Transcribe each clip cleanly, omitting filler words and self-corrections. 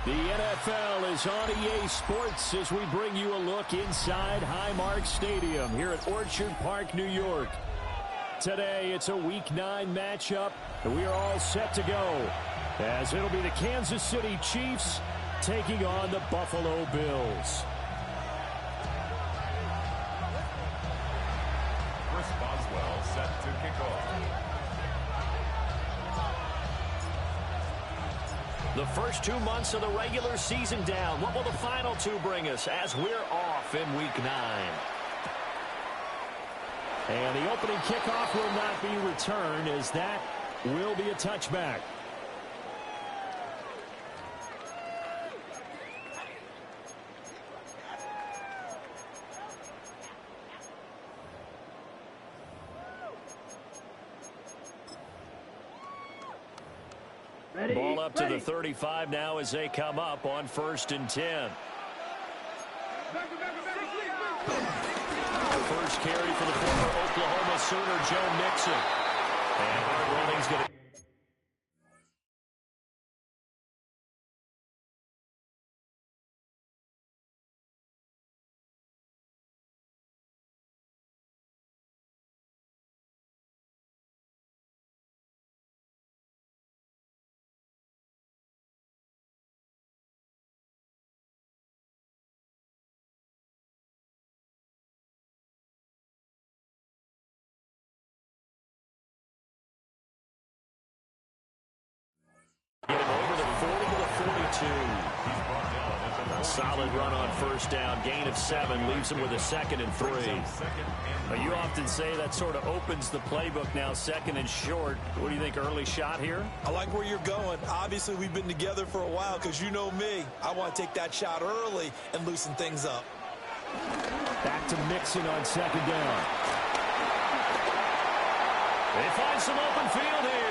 The NFL is on EA Sports as we bring you a look inside Highmark Stadium here at Orchard Park, New York. Today, it's a Week 9 matchup, and we are all set to go, as it'll be the Kansas City Chiefs taking on the Buffalo Bills. Chris Boswell set to kick off. The first 2 months of the regular season down. What will the final 2 bring us as we're off in Week 9? And the opening kickoff will not be returned, as that will be a touchback. Ball up to the 35 now as they come up on 1st and 10. First carry for the former Oklahoma Sooner, Joe Mixon. And hard running's going to... Get him over the 40 to the 42. A solid run on first down. Gain of 7 leaves him with a 2nd and 3. But you often say that sort of opens the playbook now, 2nd and short. What do you think, early shot here? I like where you're going. Obviously, we've been together for a while because you know me. I want to take that shot early and loosen things up. Back to Mixon on 2nd down. They find some open field here.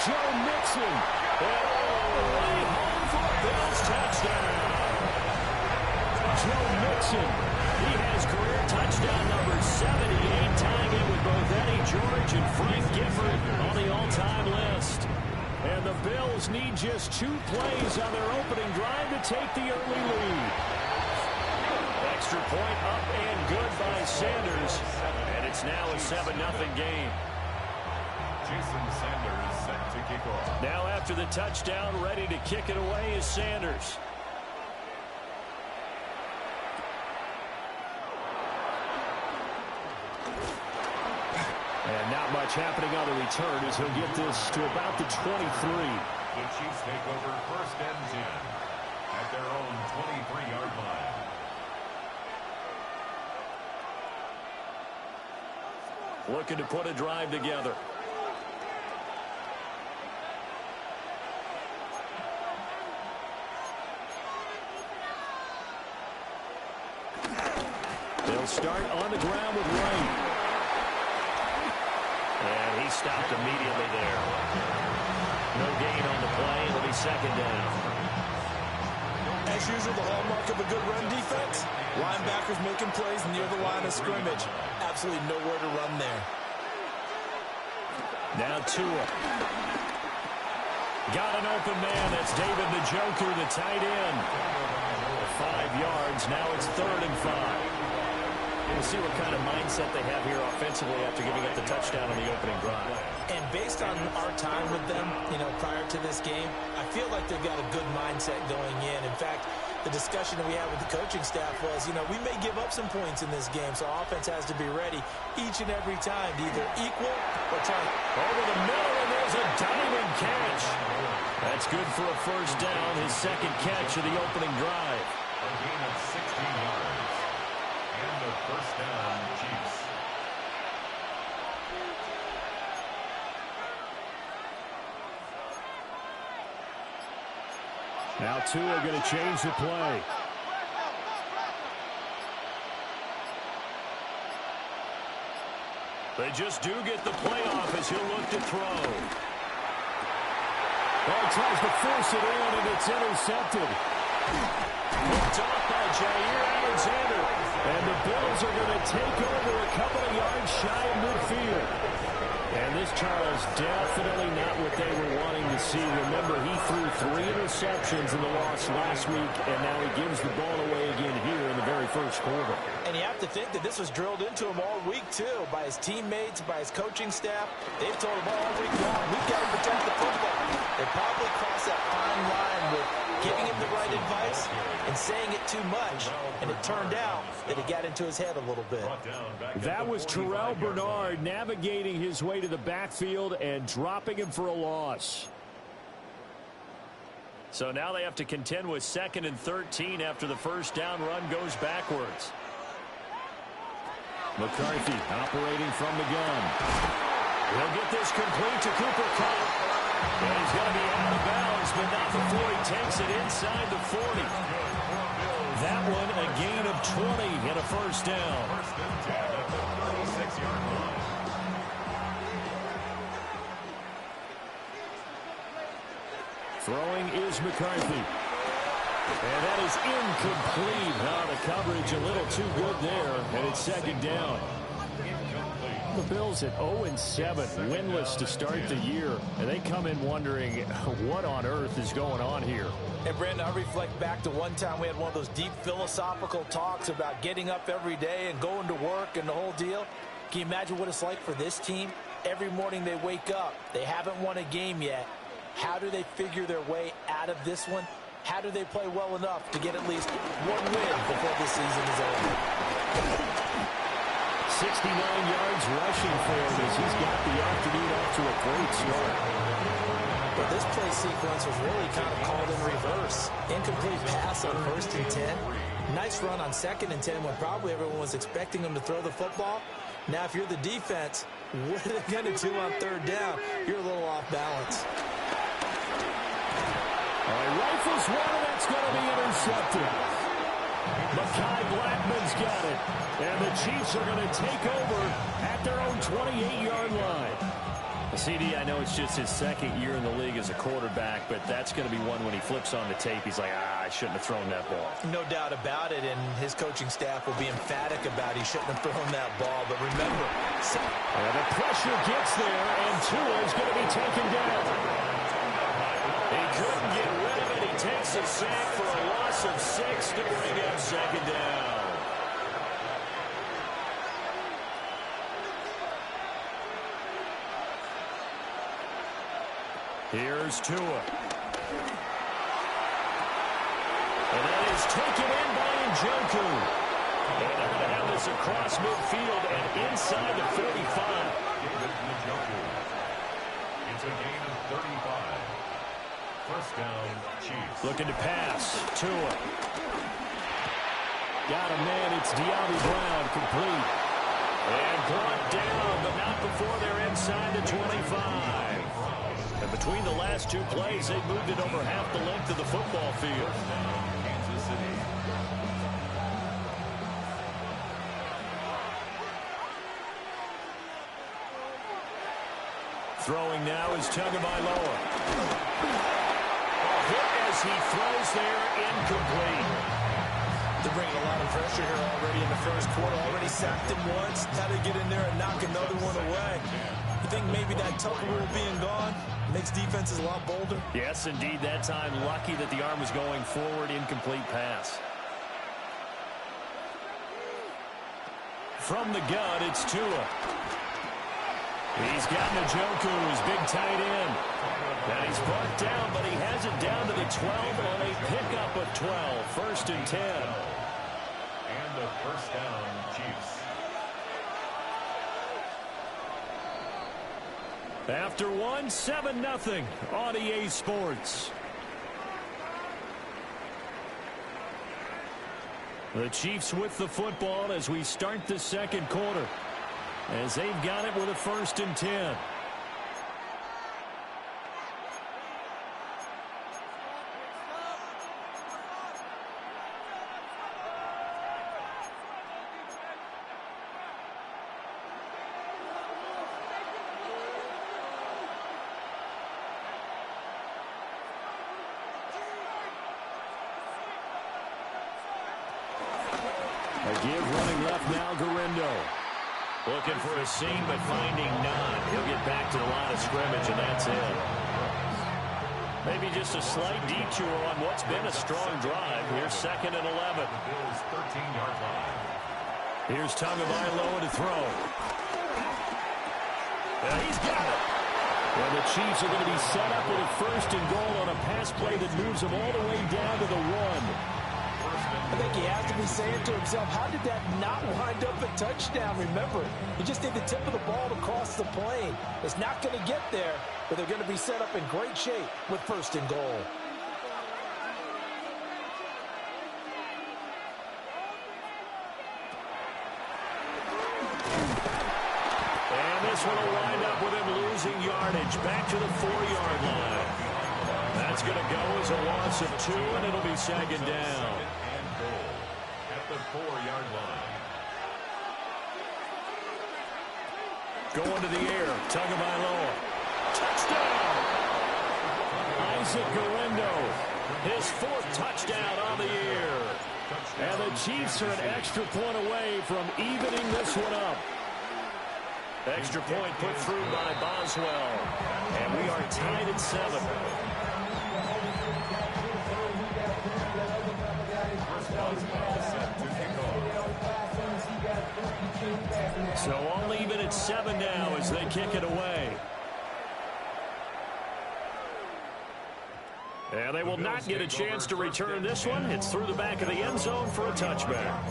Joe Mixon, way home for a Bills touchdown. Joe Mixon, he has career touchdown number 78, tying it with both Eddie George and Frank Gifford on the all-time list. And the Bills need just 2 plays on their opening drive to take the early lead. Extra point up and good by Sanders, and it's now a 7-0 game. Jason Sanders set to kick off. Now after the touchdown, ready to kick it away is Sanders. And not much happening on the return as he'll get this to about the 23. The Chiefs take over 1st and 10 at their own 23-yard line. Looking to put a drive together. They'll start on the ground with Wright. And he stopped immediately there. No gain on the play. It'll be 2nd down. As usual, the hallmark of a good run defense, linebackers making plays near the line of scrimmage. Absolutely nowhere to run there. Now Tua. Got an open man. That's David the Joker, the tight end. 5 yards. Now it's 3rd and 5. We'll see what kind of mindset they have here offensively after giving up the touchdown on the opening drive. And based on our time with them, prior to this game, I feel like they've got a good mindset going in. In fact, the discussion that we had with the coaching staff was, we may give up some points in this game, so offense has to be ready each and every time to either equal or try. Over the middle, and there's a diamond catch. That's good for a 1st down, his 2nd catch of the opening drive. A gain of 16 yards. And a 1st down, Chiefs. Now Tua going to change the play. They just do get the play off as he'll look to throw. Ball tries to force it in, and it's intercepted. Picked off by Jair Alexander. And the Bills are going to take over a couple of yards shy of midfield. And this, Charles, definitely not what they were wanting to see. Remember, he threw 3 interceptions in the loss last week, and now he gives the ball away again here in the very first quarter. And you have to think that this was drilled into him all week, too, by his teammates, by his coaching staff. They've told him all week long, we've got to protect the football. They probably crossed that fine line with giving him the right advice and saying it too much. And it turned out that it got into his head a little bit. That was Terrell Bernard navigating his way to the backfield and dropping him for a loss. So now they have to contend with 2nd and 13 after the first down run goes backwards. McCarthy operating from the gun. He'll get this complete to Cooper Kupp. And he's going to be out of bounds, but not before he takes it inside the 40. That one a gain of 20 and a first down. First and 10 at the 36-yard line. Throwing is McCarthy. And that is incomplete. The coverage a little too good there, and it's 2nd down. The Bills at 0-7, winless to start the year, and they come in wondering what on earth is going on here. And, Brandon, I reflect back to one time we had one of those deep philosophical talks about getting up every day and going to work and the whole deal. Can you imagine what it's like for this team? Every morning they wake up. They haven't won a game yet. How do they figure their way out of this one? How do they play well enough to get at least one win before this season is over? 69 yards rushing for him as he's got the afternoon off to a great start. But this play sequence was really kind of called in reverse. Incomplete pass on 1st and 10. Nice run on 2nd and 10 when probably everyone was expecting him to throw the football. Now, if you're the defense, what are they going to do on 3rd down? You're a little off balance. Rifles one, and that's going to be intercepted. Mekhi Blackmon's got it. And the Chiefs are going to take over at their own 28-yard line. CD, I know it's just his 2nd year in the league as a quarterback, but that's going to be one when he flips on the tape. He's like, I shouldn't have thrown that ball. No doubt about it, and his coaching staff will be emphatic about he shouldn't have thrown that ball. But remember, and the pressure gets there, and Tua is going to be taken down. He couldn't get rid of it. He takes a sack for a loss of 6 to bring up 2nd down. Here's Tua. And that is taken in by Njoku. And they're going to have this across midfield and inside the 45. It's a gain of 35. First down, Chiefs. Looking to pass. Tua. Got him, man. It's De'Ami Brown, complete. And brought down, but not before they're inside the 25. And between the last 2 plays, they moved it over half the length of the football field. Kansas City. Throwing now is Tagovailoa. Hit as he throws there, incomplete. They're bringing a lot of pressure here already in the first quarter. Already sacked him once. Now they get in there and knock another one away. You think maybe that Tucker rule being gone makes defenses a lot bolder? Yes, indeed. That time, lucky that the arm was going forward. Incomplete pass. From the gun, it's Tua. He's got Njoku, his big tight end. And he's brought down, but he has it down to the 12 on a pickup of 12. First and 10. And a first down, Chiefs. After one, 7-0 on EA Sports. The Chiefs with the football as we start the second quarter, as they've got it with a 1st and 10. A give running left now, Guerrero. Looking for a seam, but finding none. He'll get back to the line of scrimmage, and that's it. Maybe just a slight detour on what's been a strong drive. Here's 2nd and 11. The Bills' 13-yard line. Here's Tagovailoa to throw. He's got it. Well, the Chiefs are going to be set up with a 1st and goal on a pass play that moves them all the way down to the 1. I think he has to be saying to himself, how did that not wind up a touchdown? Remember, you just need the tip of the ball to cross the plane. It's not going to get there, but they're going to be set up in great shape with 1st and goal. And this one will wind up with him losing yardage back to the 4-yard line. That's going to go as a loss of 2, and it'll be 2nd down. The 4-yard line. Going to the air. Tagovailoa. Touchdown! Isaac Guerrero. His 4th touchdown on the year. And the Chiefs are an extra point away from evening this one up. Extra point put through by Boswell. And we are tied at 7. So all even at 7 now as they kick it away. And they will not get a chance to return this one. It's through the back of the end zone for a touchback.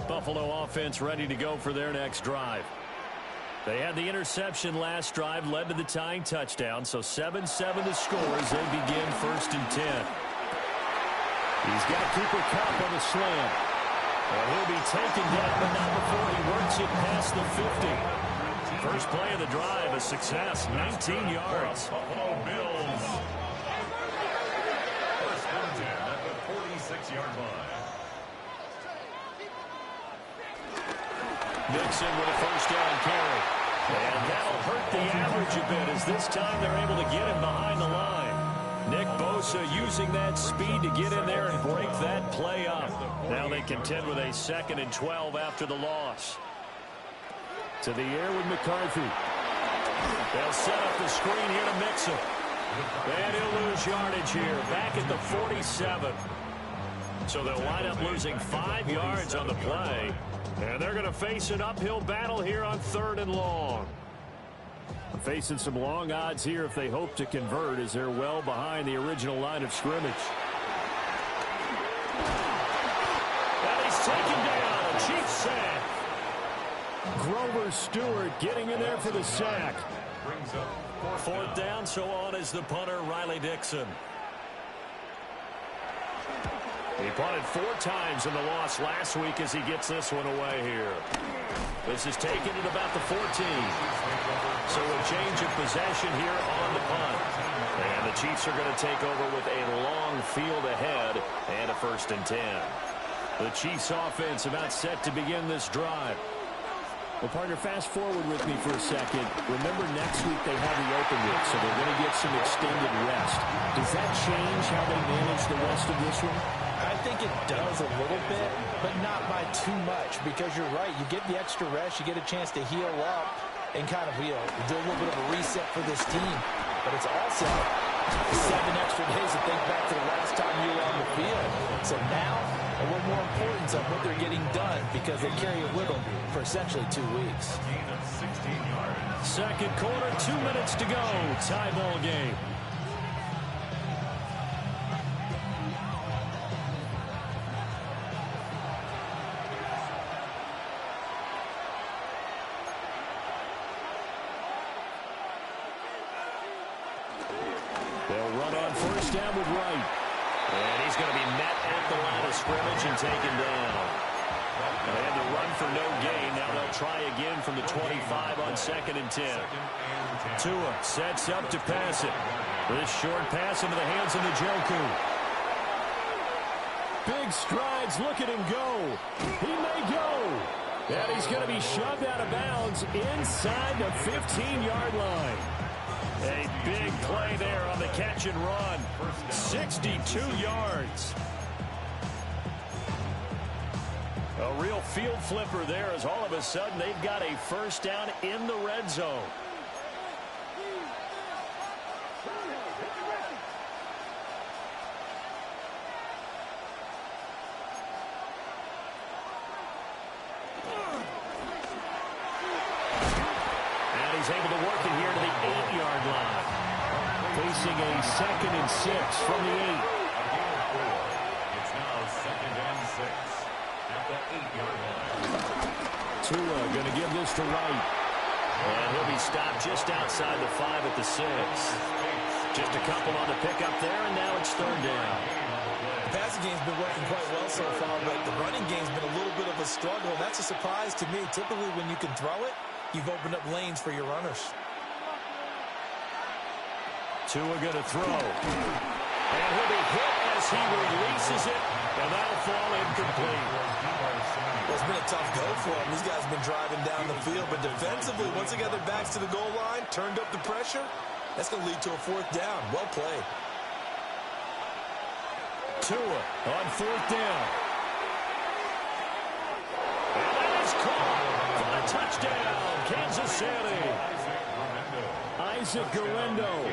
Buffalo offense ready to go for their next drive. They had the interception last drive, led to the tying touchdown, so 7-7 the score as they begin 1st and 10. He's got Cooper Kupp on the slant. And he'll be taken down, but not before he works it past the 50. First play of the drive, a success, 19 yards. Buffalo Bills. 1st and 10 at the 46-yard line. Mixon with a 1st down carry. And that'll hurt the average a bit as this time they're able to get him behind the line. Nick Bosa using that speed to get in there and break that play up. Now they contend with a 2nd and 12 after the loss. To the air with McCarthy. They'll set up the screen here to Mixon. And he'll lose yardage here, back at the 47. So they'll wind up losing 5 yards on the play. And they're going to face an uphill battle here on 3rd and long. Facing some long odds here if they hope to convert as they're well behind the original line of scrimmage. And he's taken down. Chief sack. Grover Stewart getting in there for the sack. Brings up 4th down, so on is the punter, Riley Dixon. He punted 4 times in the loss last week as he gets this one away here. This is taken at about the 14. So a change of possession here on the punt. And the Chiefs are going to take over with a long field ahead and a 1st and 10. The Chiefs offense about set to begin this drive. Well, partner, fast forward with me for a second. Remember, next week they have the open week, so they're going to get some extended rest. Does that change how they manage the rest of this one? I think it does a little bit, but not by too much, because you're right. You get the extra rest, you get a chance to heal up and kind of, do a little bit of a reset for this team. But it's also 7 extra days to think back to the last time you were on the field. So now, a little more importance on what they're getting done because they carry it with them for essentially 2 weeks. 16 yards. 2nd quarter, 2 minutes to go. Tie ball game. They'll run on 1st down with Wright. And he's going to be met at the line of scrimmage and taken down. They had to run for no gain. Now they'll try again from the 25 on 2nd and 10. Tua sets up to pass it. This short pass into the hands of Njoku. Big strides. Look at him go. He may go. And he's going to be shoved out of bounds downs inside the 15-yard line. A big play there on the catch and run. 62 yards. A real field flipper there as all of a sudden they've got a first down in the red zone. And he's able to work it here to the 8-yard line. Facing a 2nd and 6 from the 8. It's now 2nd and 6 at the 8-yard line. Tua going to give this to Wright. And he'll be stopped just outside the 5 at the 6. Just a couple on the pickup there, and now it's 3rd down. The passing game's been working quite well so far, but the running game's been a little bit of a struggle. That's a surprise to me. Typically, when you can throw it, you've opened up lanes for your runners. Tua going to throw. And he'll be hit as he releases it, and that'll fall incomplete. Well, it's been a tough go for him. These guys have been driving down the field, but defensively, once they got their backs to the goal line, turned up the pressure, that's going to lead to a 4th down. Well played. Tua on 4th down. And that is caught for the touchdown, Kansas City. Isaac Guerrero.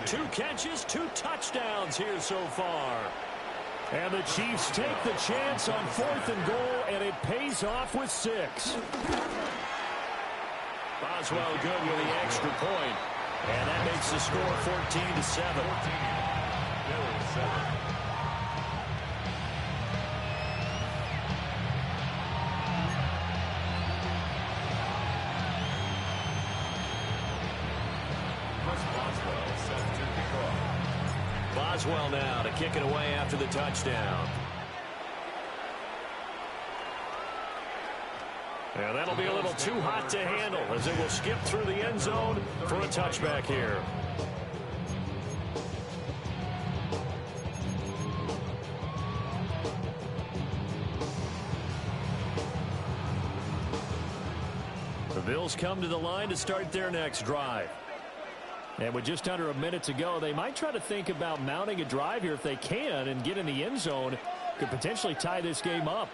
2 catches, 2 touchdowns here so far. And the Chiefs take the chance on 4th and goal, and it pays off with 6. Boswell good with the extra point. And that makes the score 14-7. Boswell now to kick it away after the touchdown. And that'll be a little too hot to handle as it will skip through the end zone for a touchback here. The Bills come to the line to start their next drive. And with just under a minute to go, they might try to think about mounting a drive here if they can and get in the end zone. Could potentially tie this game up.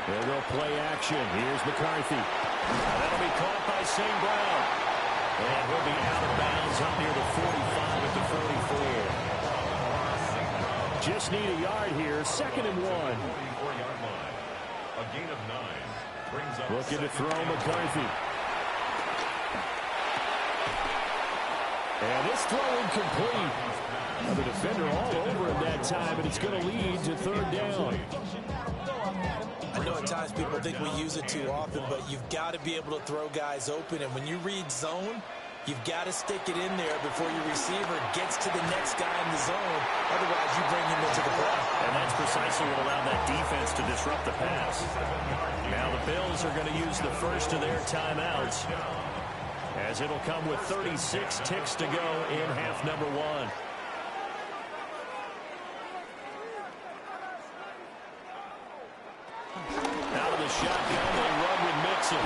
They'll go play action. Here's McCarthy. That'll be caught by St. Brown. And he'll be out of bounds up near the 45 at the 44. Just need a yard here. 2nd and 1. 44-yard line. A gain of 9 brings up Looking to throw McCarthy. And this throw incomplete. The defender all over him that time, and it's going to lead to 3rd down. I know at times people think we use it too often, but you've got to be able to throw guys open. And when you read zone, you've got to stick it in there before your receiver gets to the next guy in the zone. Otherwise, you bring him into the play. And that's precisely what allowed that defense to disrupt the pass. Now the Bills are going to use the first of their timeouts, as it'll come with 36 ticks to go in half number 1. Out of the shotgun, they run with Mixon.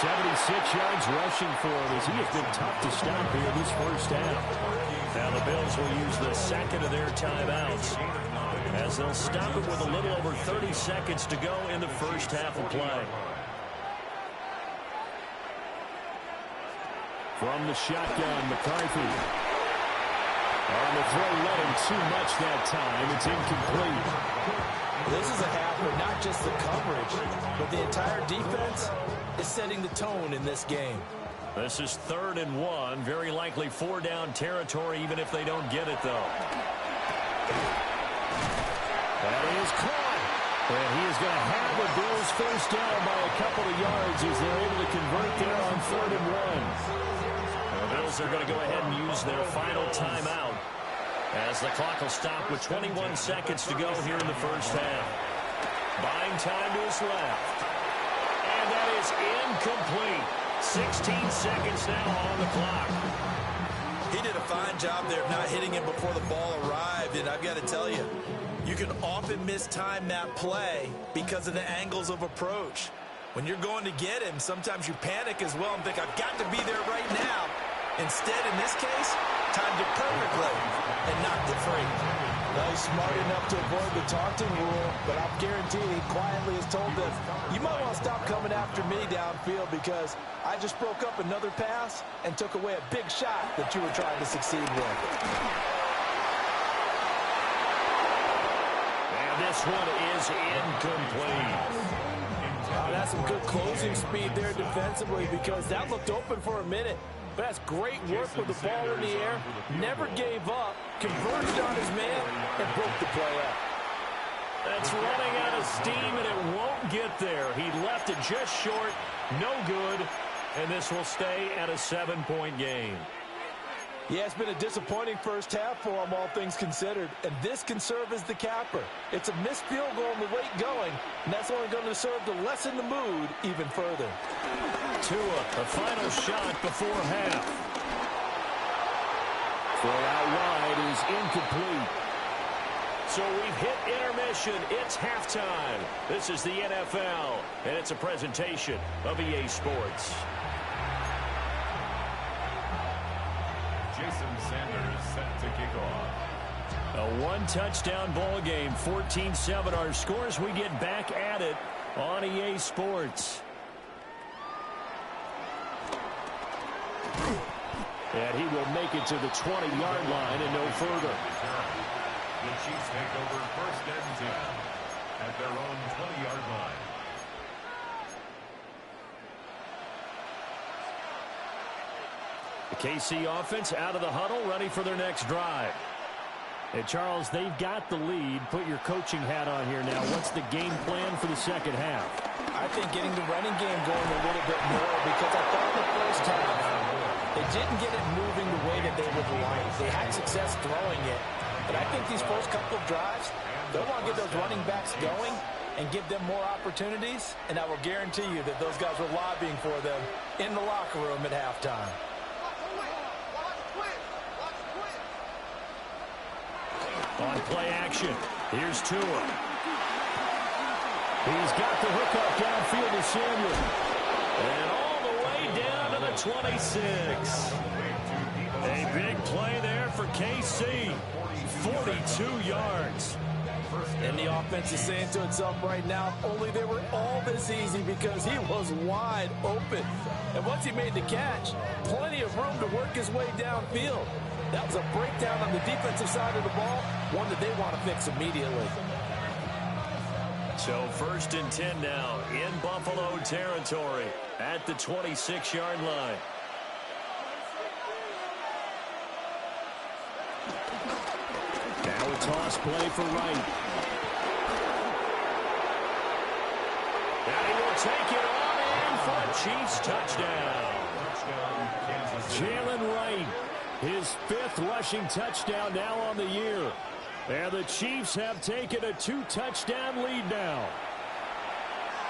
76 yards rushing for him as he has been tough to stop here this first half. Now the Bills will use the 2nd of their timeouts, as they'll stop it with a little over 30 seconds to go in the first half of play. From the shotgun, McCarthy. On the throw, let him too much that time. It's incomplete. This is a half where not just the coverage, but the entire defense is setting the tone in this game. This is 3rd and 1. Very likely 4-down territory, even if they don't get it, though. That is caught. And he is going to have the Bills first down by a couple of yards as they're able to convert there on 3rd and 1. The Bills are going to go ahead and use their final timeout, as the clock will stop with 21 seconds to go here in the first half. Buying time to his left. And that is incomplete. 16 seconds now on the clock. He did a fine job there of not hitting him before the ball arrived, and I've got to tell you, you can often mistime that play because of the angles of approach. When you're going to get him, sometimes you panic as well and think, I've got to be there right now. Instead, in this case, timed it perfectly and knocked it free. Now he's smart enough to avoid the taunting rule, but I'm guaranteed he quietly has told them, you might want to stop coming after me downfield because I just broke up another pass and took away a big shot that you were trying to succeed with. And this one is incomplete. That's some good closing speed there defensively because that looked open for a minute. But that's great work with the ball in the air. Never gave up, converged on his man, and broke the play up. That's running out of steam, and it won't get there. He left it just short, no good, and this will stay at a 7-point game. Yeah, it's been a disappointing first half for him, all things considered, and this can serve as the capper. It's a missed field goal and the late going, and that's only going to serve to lessen the mood even further. Tua, a final shot before half. Throw out wide is incomplete. So we've hit intermission. It's halftime. This is the NFL, and it's a presentation of EA Sports. Jason Sanders set to kick off. A one-touchdown ball game, 14-7 our scores. We get back at it on EA Sports. And he will make it to the 20-yard line and no further. The Chiefs take over first and 10 at their own 20-yard line. The KC offense out of the huddle, ready for their next drive. And Charles, they've got the lead. Put your coaching hat on here now. What's the game plan for the second half? I think getting the running game going a little bit more because I thought in the first half they didn't get it moving the way that they would like. They had success throwing it. But I think these first couple of drives, they'll want to get those running backs going and give them more opportunities. And I will guarantee you that those guys were lobbying for them in the locker room at halftime. On play action, here's Tua. He's got the hookup downfield to Samuel. And all the way down to the 26. A big play there for KC. 42 yards. And the offense is saying to itself right now, only they were all this easy because he was wide open. And once he made the catch, plenty of room to work his way downfield. That was a breakdown on the defensive side of the ball, one that they want to fix immediately. So first and 10 now in Buffalo territory at the 26-yard line. Now a toss play for Wright. And he will take it on in for a Chiefs touchdown. Jalen Wright, his 5th rushing touchdown now on the year. And the Chiefs have taken a 2-touchdown lead now.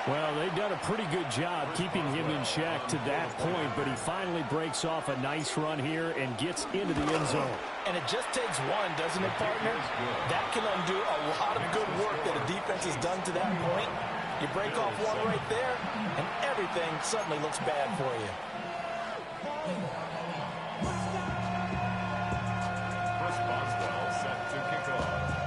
Well, they've done a pretty good job keeping him in check to that point, but he finally breaks off a nice run here and gets into the end zone. And it just takes one, doesn't it, partner? That can undo a lot of good work that a defense has done to that point. You break off one right there, and everything suddenly looks bad for you. Chris Boswell set to kick off.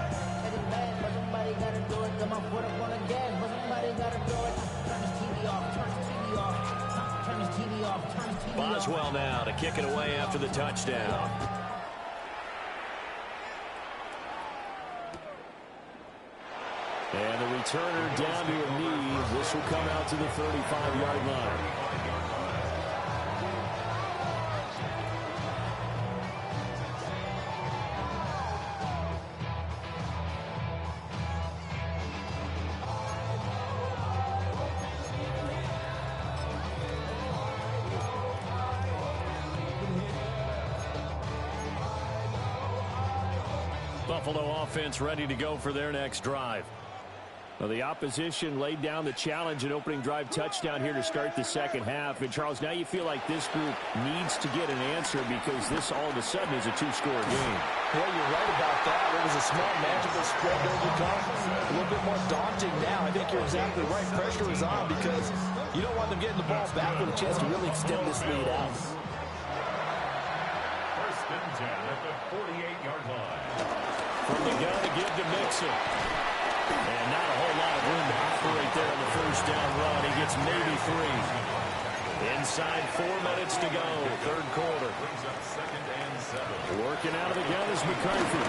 Boswell now to kick it away after the touchdown. And the returner down to a knee. This will come out to the 35-yard line. Buffalo offense ready to go for their next drive. Well, the opposition laid down the challenge and opening drive touchdown here to start the second half. And, Charles, now you feel like this group needs to get an answer because this all of a sudden is a two-score game. Well, you're right about that. It was a small, manageable spread to overcome. A little bit more daunting now. I think you're exactly right. Pressure is on because you don't want them getting the ball back with a chance to really extend this lead out. First and 10 at the 48-yard line. From the gun to give to Mixon. And not a whole lot of room to operate there on the first down run. He gets maybe 3. Inside 4 minutes to go, third quarter. Brings up second and 7. Working out of the gun is McCarthy.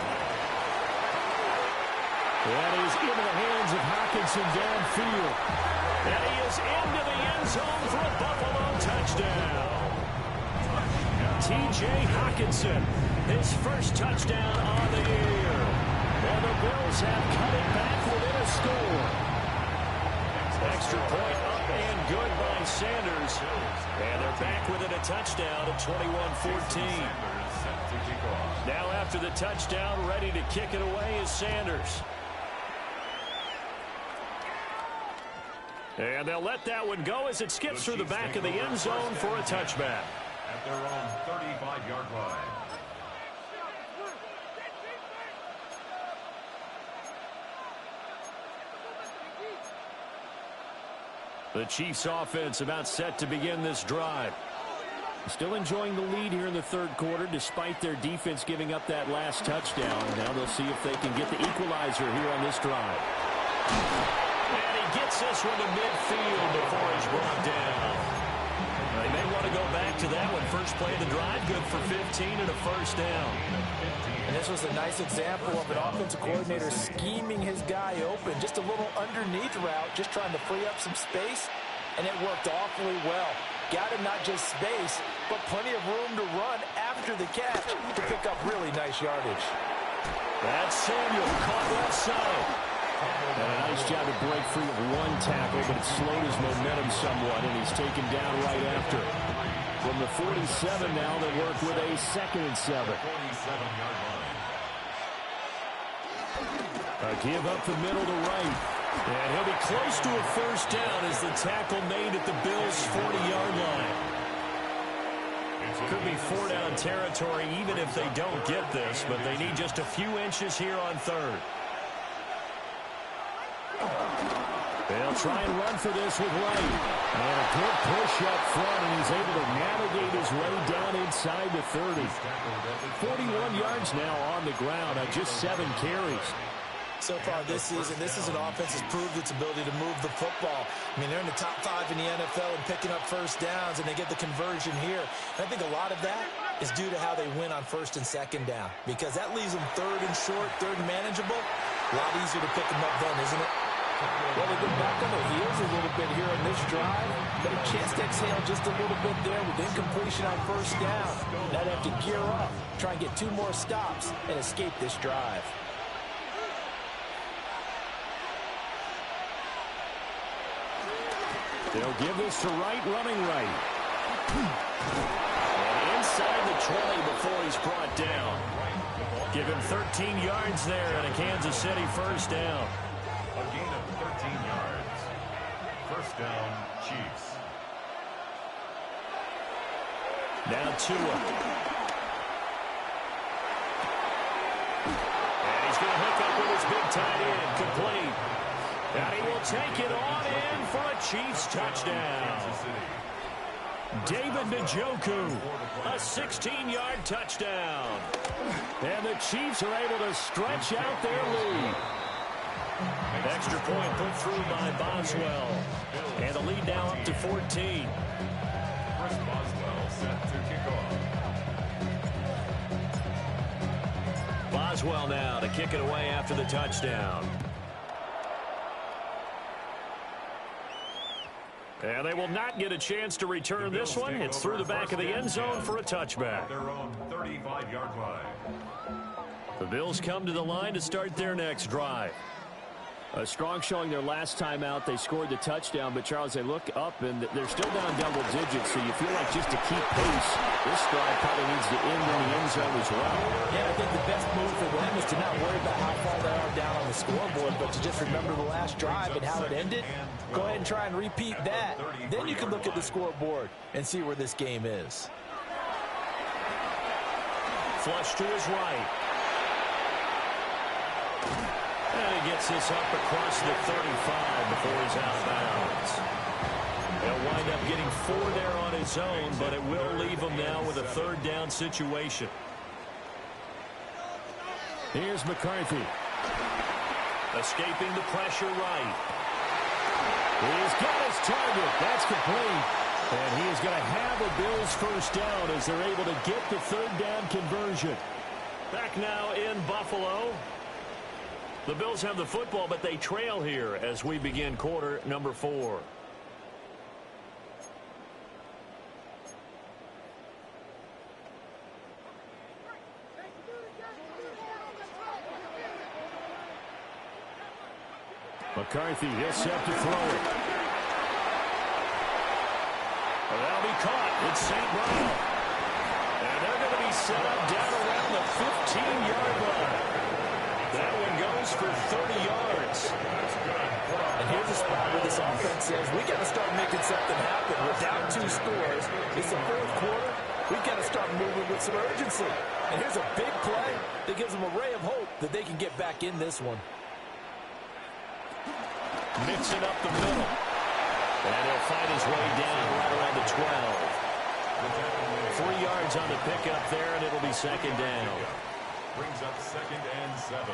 That is into the hands of Hockenson downfield. And he is into the end zone for a Buffalo touchdown. T.J. Hockenson, his first touchdown on the year. And the Bills have cut it back within a score. Extra point up and good by Sanders. And they're back within a touchdown at 21-14. Now after the touchdown, ready to kick it away is Sanders. And they'll let that one go as it skips through the back of the end zone for a touchback. At their own 35-yard line. The Chiefs offense about set to begin this drive. Still enjoying the lead here in the third quarter despite their defense giving up that last touchdown. Now they'll see if they can get the equalizer here on this drive. And he gets this one to midfield before he's brought down. They may want to go back to that one. First play of the drive, good for 15 and a first down. And this was a nice example of an offensive coordinator scheming his guy open. Just a little underneath route, just trying to free up some space, and it worked awfully well. Got him not just space, but plenty of room to run after the catch to pick up really nice yardage. That's Samuel caught left side. And a nice job to break free of one tackle, but it slowed his momentum somewhat, and he's taken down right after. From the 47 now, they work with a 2nd and 7. 47-yard line. A give up the middle to right. And he'll be close to a first down as the tackle made at the Bills' 40-yard line. Could be 4-down territory even if they don't get this, but they need just a few inches here on third. They'll try and run for this with Wright. And a good push up front, and he's able to navigate his way down inside the 30. 41 yards now on the ground on just 7 carries. So far this season, this is an offense that's proved its ability to move the football. I mean, they're in the top 5 in the NFL and picking up first downs, and they get the conversion here. And I think a lot of that is due to how they win on first and second down, because that leaves them third and short, third and manageable. A lot easier to pick them up then, isn't it? Well, they've been back on their heels a little bit here on this drive, but a chance to exhale just a little bit there with incompletion on first down. Now they have to gear up, try and get 2 more stops, and escape this drive. They'll give this to Wright, running right. And inside the 20 before he's brought down. Give him 13 yards there and a Kansas City first down. A gain of 13 yards. First down, Chiefs. Now Tua. And he's going to hook up with his big tight end, complete. And he will take it on in for a Chiefs touchdown. David Njoku, a 16-yard touchdown. And the Chiefs are able to stretch out their lead. Extra point put through by Boswell. And the lead now up to 14. Chris Boswell set to kick off. Boswell now to kick it away after the touchdown. And they will not get a chance to return this one. It's through the back of the end zone for a touchback. Their own 35-yard line. The Bills come to the line to start their next drive. A strong showing their last time out. They scored the touchdown, but, Charles, they look up, and they're still down double digits, so you feel like just to keep pace, this drive probably needs to end in the end zone as well. Yeah, I think the best move for them is to not worry about how far they are down on the scoreboard, but to just remember the last drive and how it ended. Go ahead and try and repeat that. Then you can look at the scoreboard and see where this game is. Flush to his right. And he gets this up across the 35 before he's out of bounds. He'll wind up getting 4 there on his own, but it will leave him now with a third down situation. Here's McCarthy. Escaping the pressure right. He's got his target. That's complete. And he is going to have a Bills first down as they're able to get the third down conversion. Back now in Buffalo. The Bills have the football, but they trail here as we begin quarter number 4. McCarthy, he'll set to throw it. Well, that'll be caught. It's St. Brown. And they're going to be set up down around the 15-yard line. That one goes for 30 yards. And here's a spot where this offense says, we got to start making something happen. We're down 2 scores. It's the fourth quarter. We've got to start moving with some urgency. And here's a big play that gives them a ray of hope that they can get back in this one. Mixing up the middle. And he'll find his way down right around the 12. 3 yards on the pickup there, and it'll be second down. Brings up 2nd and 7.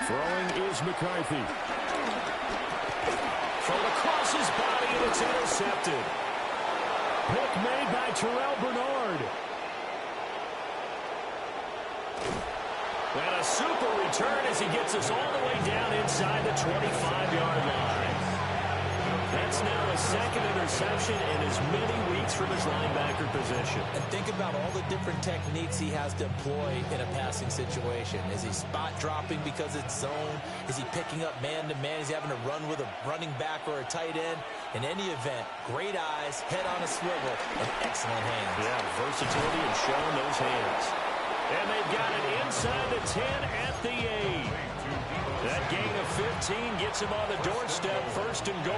Throwing is McCarthy. Thrown across his body, and it's intercepted. Pick made by Terrell Bernard. And a super return as he gets us all the way down inside the 25-yard line. That's now a second interception in as many weeks from his linebacker position. And think about all the different techniques he has to employ in a passing situation. Is he spot dropping because it's zone? Is he picking up man-to-man? Is he having to run with a running back or a tight end? In any event, great eyes, head on a swivel, and excellent hands. Yeah, versatility and showing those hands. And they've got it inside the 10 at the 8. That gain of 15 gets him on the doorstep, first and goal.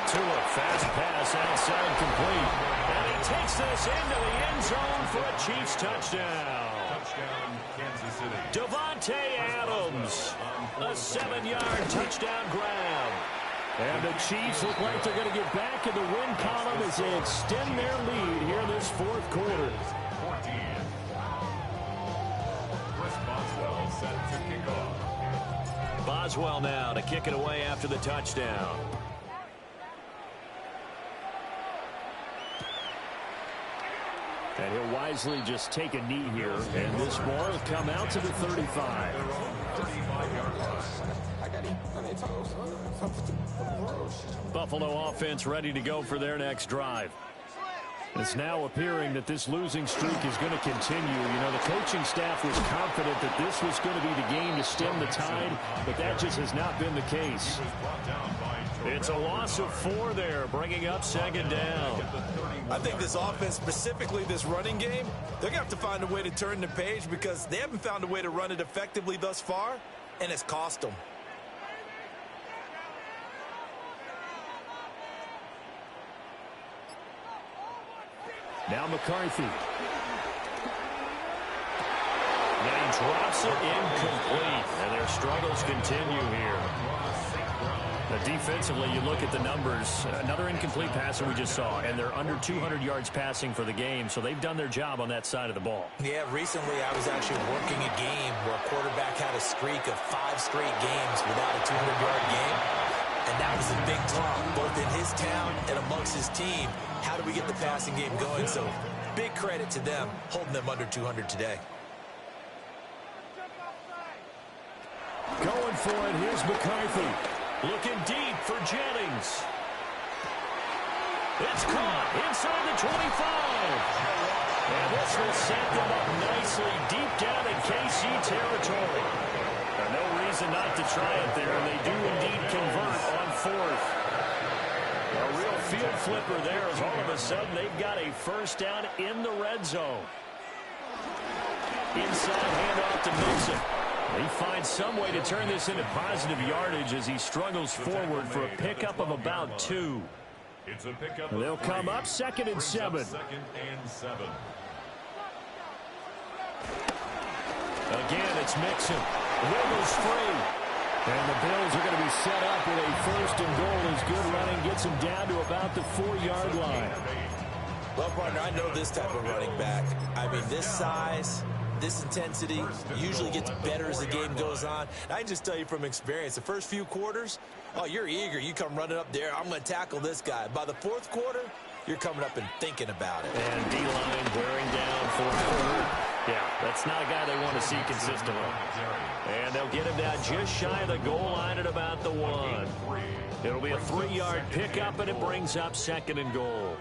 Tua, fast pass outside complete. And he takes this into the end zone for a Chiefs touchdown. Touchdown, Kansas City. Davante Adams, a 7-yard touchdown grab. And the Chiefs look like they're going to get back in the win column as they extend their lead here in this fourth quarter. 14. Chris Boswell set to kick off. Boswell now to kick it away after the touchdown. And he'll wisely just take a knee here. And this ball will come out to the 35. Buffalo offense ready to go for their next drive. It's now appearing that this losing streak is going to continue. You know, the coaching staff was confident that this was going to be the game to stem the tide, but that just has not been the case. It's a loss of 4 there, bringing up second down. I think this offense, specifically this running game, they're going to have to find a way to turn the page because they haven't found a way to run it effectively thus far, and it's cost them. Now McCarthy. And he drops it incomplete. And their struggles continue here. Defensively, you look at the numbers. Another incomplete pass that we just saw. And they're under 200 yards passing for the game. So they've done their job on that side of the ball. Yeah, recently I was actually working a game where a quarterback had a streak of 5 straight games without a 200-yard game. And that was a big talk, both in his town and amongst his team. How do we get the passing game going? So big credit to them, holding them under 200 today. Going for it, here's McCarthy. Looking deep for Jennings. It's caught inside the 25. And this will set them up nicely deep down in KC territory. No reason not to try it there, and they do indeed convert on fourth. A real field flipper there as all of a sudden they've got a first down in the red zone. Inside handoff to Mixon. He finds some way to turn this into positive yardage as he struggles forward for a pickup of about 2. It's a pickup. They'll come up 2nd and 7. 2nd and 7. Again, it's Mixon. Wiggles free. And the Bills are going to be set up with a 1st and goal as good running gets him down to about the 4-yard line. Well, partner, I know this type of running back. I mean, this size, this intensity usually gets better as the game goes on. I can just tell you from experience, the first few quarters, oh, you're eager. You come running up there. I'm going to tackle this guy. By the 4th quarter, you're coming up and thinking about it. And D-line wearing down for 3rd. Yeah, that's not a guy they want to see consistently. And they'll get him down just shy of the goal line at about the 1. It'll be a 3-yard pickup, and it brings up 2nd and goal.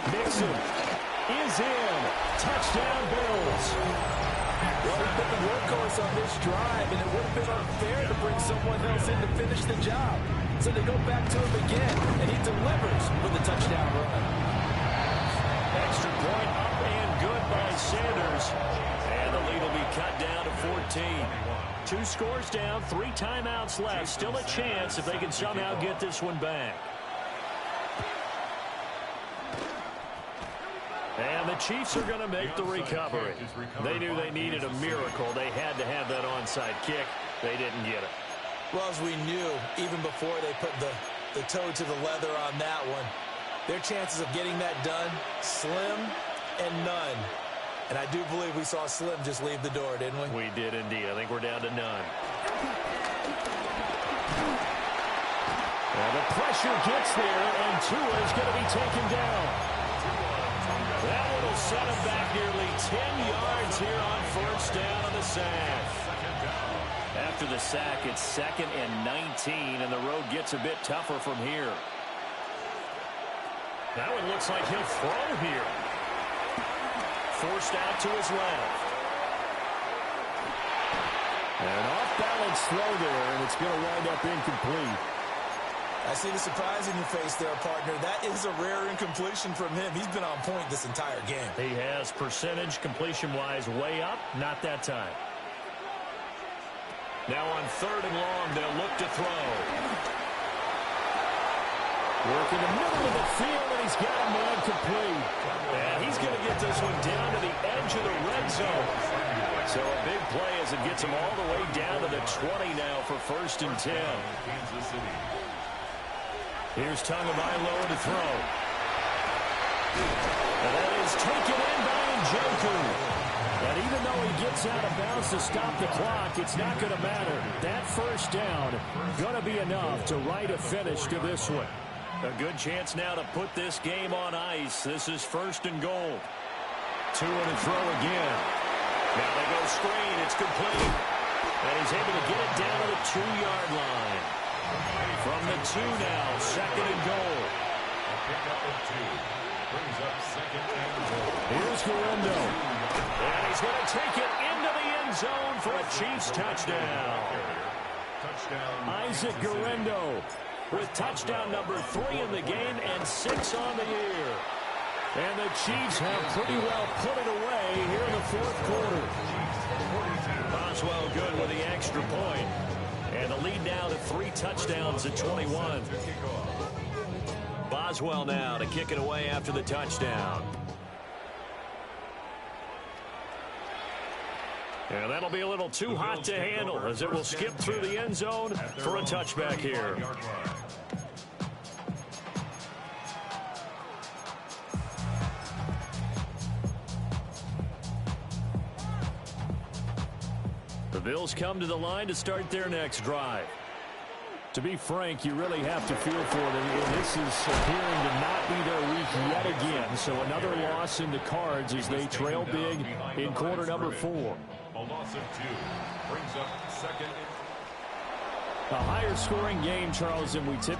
Mixon is in. Touchdown, Bills. Well, he's been the workhorse on this drive, and it would have been unfair to bring someone else in to finish the job. So they go back to him again, and he delivers with a touchdown run. Extra point up and good by Sanders. And the lead will be cut down to 14. 2 scores down, 3 timeouts left. Still a chance if they can somehow get this one back. And the Chiefs are going to make the recovery. They knew they needed a miracle. They had to have that onside kick. They didn't get it. Well, as we knew, even before they put the toe to the leather on that one, their chances of getting that done, slim and none. And I do believe we saw Slim just leave the door, didn't we? We did indeed. I think we're down to none. Well, the pressure gets there, and Tua is going to be taken down. That one will set him back nearly 10 yards here on 1st down on the sack. After the sack, it's 2nd and 19, and the road gets a bit tougher from here. That one looks like he'll throw here. Forced out to his left. An off-balance throw there, and it's going to wind up incomplete. I see the surprise in your face there, partner. That is a rare incompletion from him. He's been on point this entire game. He has percentage completion-wise way up. Not that time. Now on 3rd and long, they'll look to throw. Work in the middle of the field, and he's got a man complete. And he's going to get this one down to the edge of the red zone. So a big play as it gets him all the way down to the 20 now for 1st and 10. Here's Tagovailoa to throw. And that is taken in by Njoku. And even though he gets out of bounds to stop the clock, it's not going to matter. That 1st down going to be enough to write a finish to this one. A good chance now to put this game on ice. This is 1st and goal. Tua to throw again. Now they go screen. It's complete. And he's able to get it down to the 2-yard line. From the 2 now, 2nd and goal. A pickup of 2. Brings up 2nd and goal. Here's Guerendo. And he's going to take it into the end zone for a Chiefs touchdown. Touchdown. Isaac Guerendo with touchdown number 3 in the game and 6 on the year. And the Chiefs have pretty well put it away here in the 4th quarter. Boswell good with the extra point. And the lead now to 3 touchdowns at 21. Boswell now to kick it away after the touchdown. And that'll be a little too hot to handle as it will skip through the end zone for a touchback here. The Bills come to the line to start their next drive. To be frank, you really have to feel for them. This is appearing to not be their week yet again. So another loss in the cards as they trail big in quarter number 4. A loss of 2 brings up second. A higher scoring game, Charles, than we typically